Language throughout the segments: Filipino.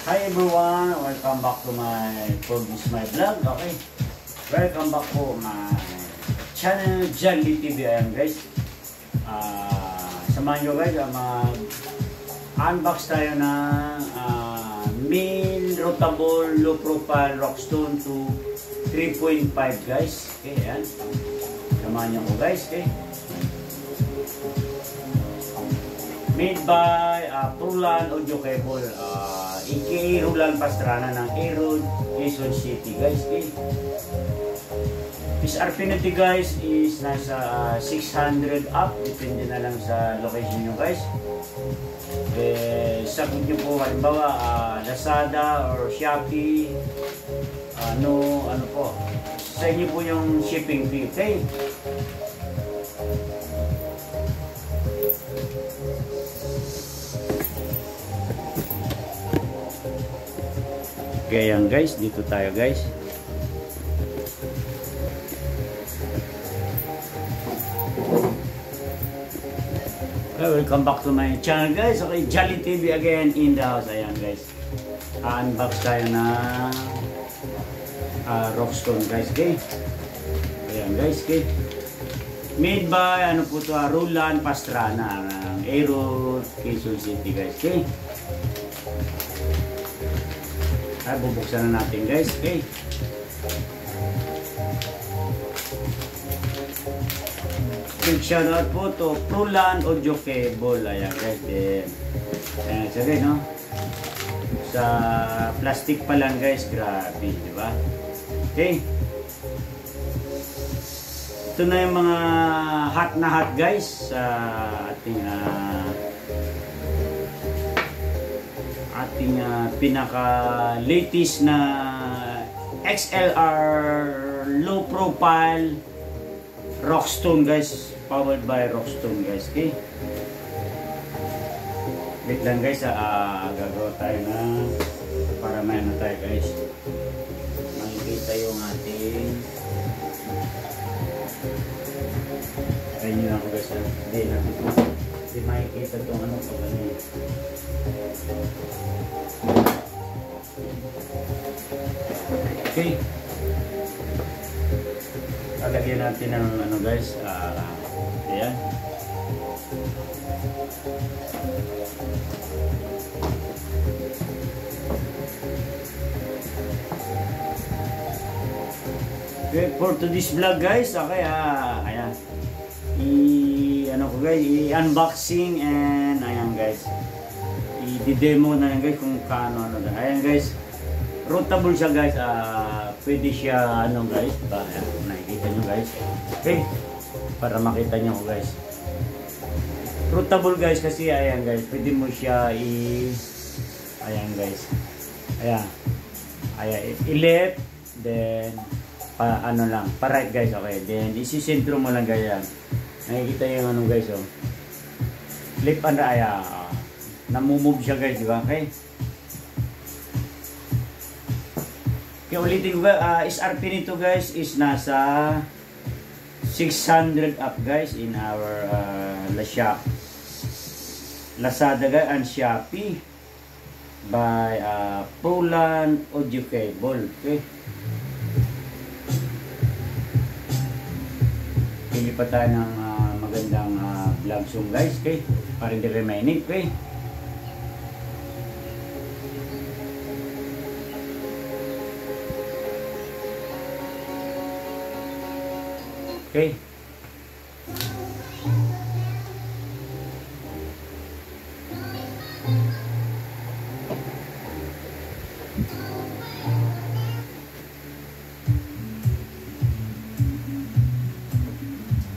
Hi everyone, welcome back to my vlog. Okay, welcome back po my channel Jolly TV. Ayan guys, samahan nyo guys, mag-unbox tayo ng main routable low profile Rockstone to 3.5 guys. Okay, ayan, samahan nyo ko guys. Okay, made by Prulan Audio Cable, aka Roland Pastrana ng Aerod, Quezon City guys. Okay, SRP nito guys is nasa 600 up, depende na lang sa location nyo guys. Sagot nyo po halimbawa Lazada or Shopee, ano po sa inyo po yung shipping fee. Okay, kaya yan guys, dito tayo guys. Okay, welcome back to my channel guys. Okay, Jolly TV again in the house. Ayan guys, unbox tayo na Rockstone guys. Okay, ayan guys. Okay, made by ano po to, Roland Pastrana ng Aerod, Quezon City guys. Okay, bubuksan na natin guys. Okay, big shoutout po to Prulan Audio Cable. Ayan guys, ayan sabi no, sa plastic pa lang guys, grabe diba? Okay, ito na yung mga hot na hot guys sa ating pinaka latest na XLR low profile Rockstone guys, powered by Rockstone guys. Okay, wait lang guys, gagawa tayo na para may ano tayo guys, makikita yung ating try nyo lang ako guys, hindi makikita itong ano pag ano. Okay, lalagyan natin ng ano guys, ayan. Okay, for today's vlog guys, okay, ayan, ano ko guys, i-unboxing and ayan guys, i-demo na yan guys kung kaano ano. Ayan guys, routable siya guys, pwede siya ano guys, ayan, nakikita nyo guys. Okay, para makita nyo ko guys, routable guys kasi ayan guys, pwede mo siya ayan guys, ayan, i-left, then ano lang, pa-right guys. Okay, then isisentro mo lang guys yan. Nakikita yung ano guys, oh, left and right, namumove siya guys, diba? Okay, okay, ulitin ko guys, SRP nito guys is nasa 600 up guys in our Lazada guys and Shopee by Prulan Audio Cable. Okay, pili pa tayo ng magandang vlog soon guys. Okay, para hindi remaining. Okay, okay,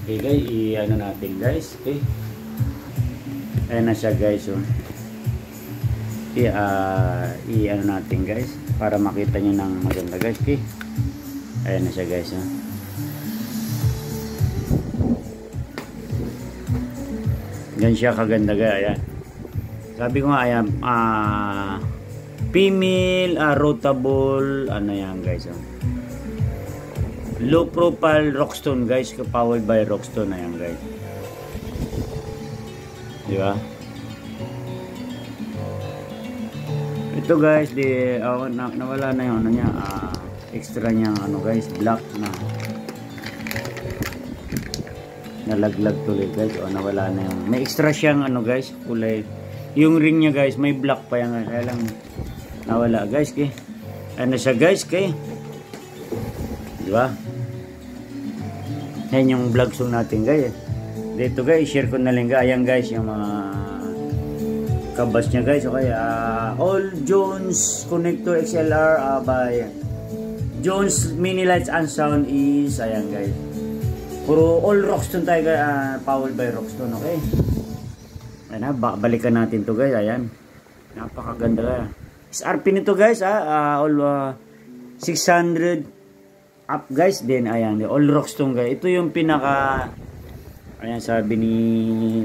okay guys, i-ano natin guys. Okay, ayan na siya guys, oh. I-ano natin guys para makita nyo ng maganda guys. Okay, ayan na siya guys, oh. Yan siya kaganda guys. Ayan, sabi ko nga, ayan, female routable ano yan guys, oh, low profile Rockstone guys, powered by Rockstone. Ayan guys, di ba? Ito guys, nawala na yung ano niya, extra niyang ano guys, black na nalaglag tuloy guys, o nawala na yung, may extra siyang ano guys, kulay, yung ring niya guys, may black pa yan, kaya lang nawala guys, kay ano siya guys, kay diba, yan yung vlog song natin guys. Dito guys, share ko na lang guys, ayan guys yung mga kabas niya guys. Okay, all Jones connector XLR by Jones mini lights and sound is, ayan guys, puro all Roxton tayo guys, powered by Roxton. Okay, ayan, balikan natin to guys. Ayan, napakaganda guys. SRP nito guys, all 600 up guys. Then ayan, all Roxton guys. Ito yung pinaka, ayan, sabi ni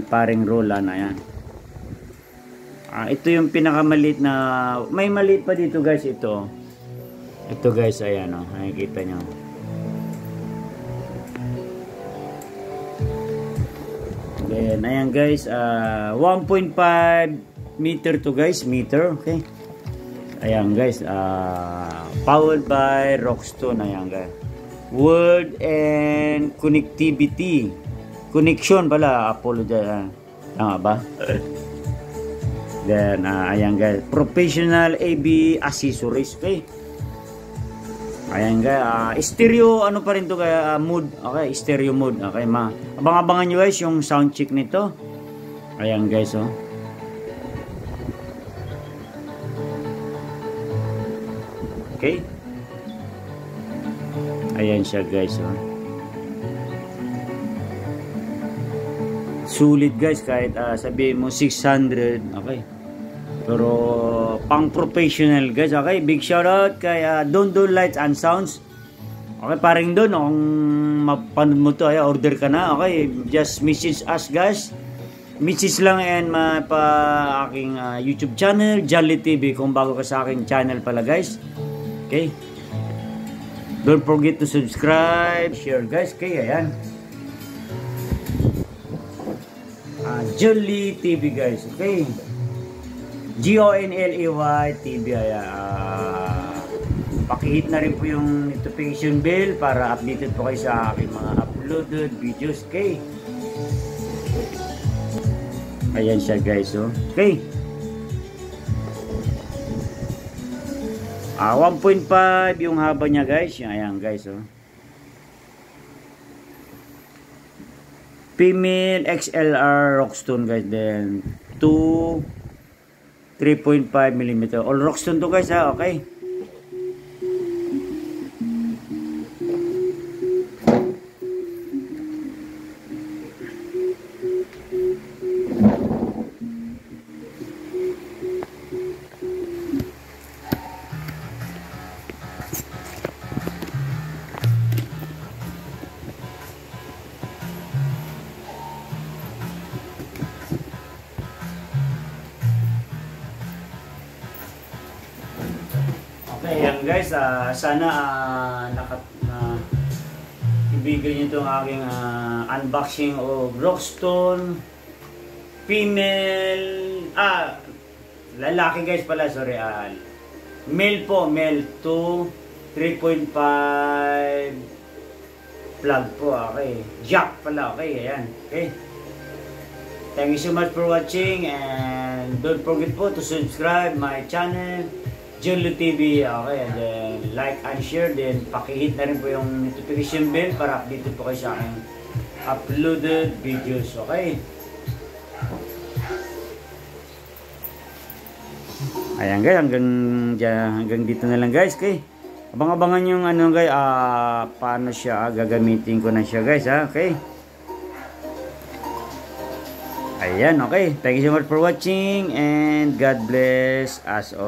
paring Roland, ayan, ito yung pinakamalit na, may maliit pa dito guys. Ito guys, ayan, nakikita nyo. Then ayan guys, 1.5 meter to guys, meter. Okay, ayan guys, powered by Roxton. Ayan guys, word and connectivity, connection pala, apologize, tama ba? Then ayan guys, professional AV accessories. Okay, ayan guys, stereo ano pa rin to kaya, mode. Okay, stereo mode. Okay, abang-abangan nyo guys yung sound check nito. Ayan guys, oh. Okay, ayan siya guys, oh. Sulit guys, kahit sabihin mo 600. Okay, pero pang professional guys. Okay, big shout out kay Dondo Lights and Sounds. Okay, paring doon, kung mapanood mo to, order ka na. Okay, just message us guys, message lang, and pa aking YouTube channel, Jolly TV, kung bago ka sa aking channel pala guys. Okay, don't forget to subscribe, share guys. Okay, ayan, Jolly TV guys. Okay, GONLEY TV. Pakihit na rin po yung notification bell para updated po kayo sa aking mga uploaded videos. Okay, ayan siya guys, oh. Okay, 1.5 yung haba niya guys. Ayan guys, oh. Female XLR Roxton guys. Then 3.5 mm all Roxton to guys, ha. Okay, ayan guys, sana ibigay nyo itong aking unboxing of Roxton female, lalaki guys pala, sorry, male po, male to 3.5 plug po. Okay, jack pala. Okay, ayan. Okay, thank you so much for watching, and don't forget po to subscribe my channel, Jolly TV. Okay, and then like and share, then pakihit na rin po yung notification bell para updated po kayo sa aking uploaded videos. Okay, ayan guys, hanggang dito na lang guys. Okay, abang-abangan yung ano guys, paano siya, gagamitin ko na siya guys, ha. Okay, ayan. Okay, thank you so much for watching, and God bless us all.